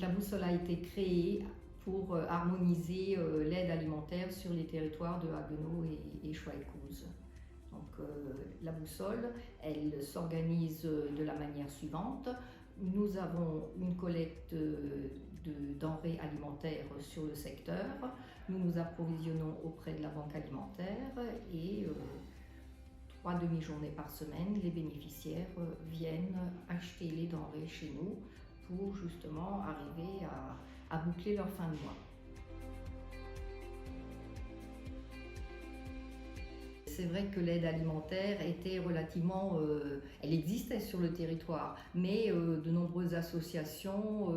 La boussole a été créée pour harmoniser l'aide alimentaire sur les territoires de Haguenau et Schweighouse. Donc, la boussole, elle s'organise de la manière suivante. Nous avons une collecte de denrées alimentaires sur le secteur. Nous nous approvisionnons auprès de la banque alimentaire et 3 demi-journées par semaine, les bénéficiaires viennent acheter les denrées chez nous pour justement arriver à boucler leur fin de mois. C'est vrai que l'aide alimentaire était relativement, elle existait sur le territoire, mais de nombreuses associations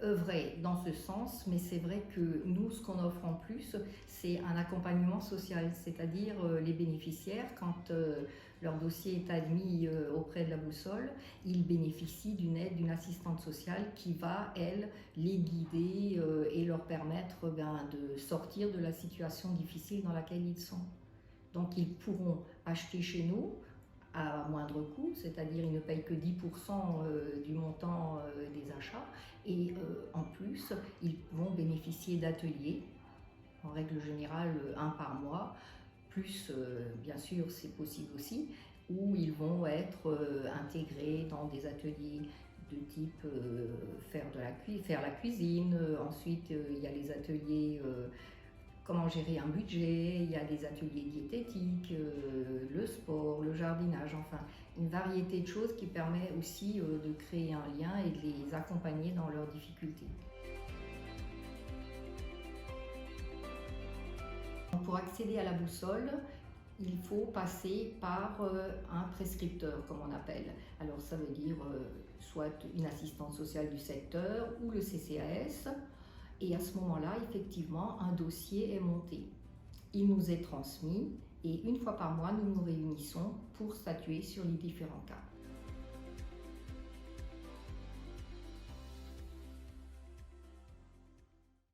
œuvraient dans ce sens, mais c'est vrai que nous, ce qu'on offre en plus, c'est un accompagnement social, c'est-à-dire les bénéficiaires, quand leur dossier est admis auprès de la boussole, ils bénéficient d'une aide d'une assistante sociale qui va, elle, les guider et leur permettre de sortir de la situation difficile dans laquelle ils sont. Donc ils pourront acheter chez nous à moindre coût, c'est-à-dire ils ne payent que 10% du montant des achats et en plus ils vont bénéficier d'ateliers, en règle générale un par mois, plus bien sûr c'est possible aussi, où ils vont être intégrés dans des ateliers de type faire la cuisine, ensuite il y a les ateliers comment gérer un budget, il y a des ateliers diététiques, le sport, le jardinage, enfin une variété de choses qui permet aussi de créer un lien et de les accompagner dans leurs difficultés. Pour accéder à la boussole, il faut passer par un prescripteur, comme on appelle. Alors ça veut dire soit une assistante sociale du secteur ou le CCAS. Et à ce moment-là, effectivement, un dossier est monté. Il nous est transmis et une fois par mois, nous nous réunissons pour statuer sur les différents cas.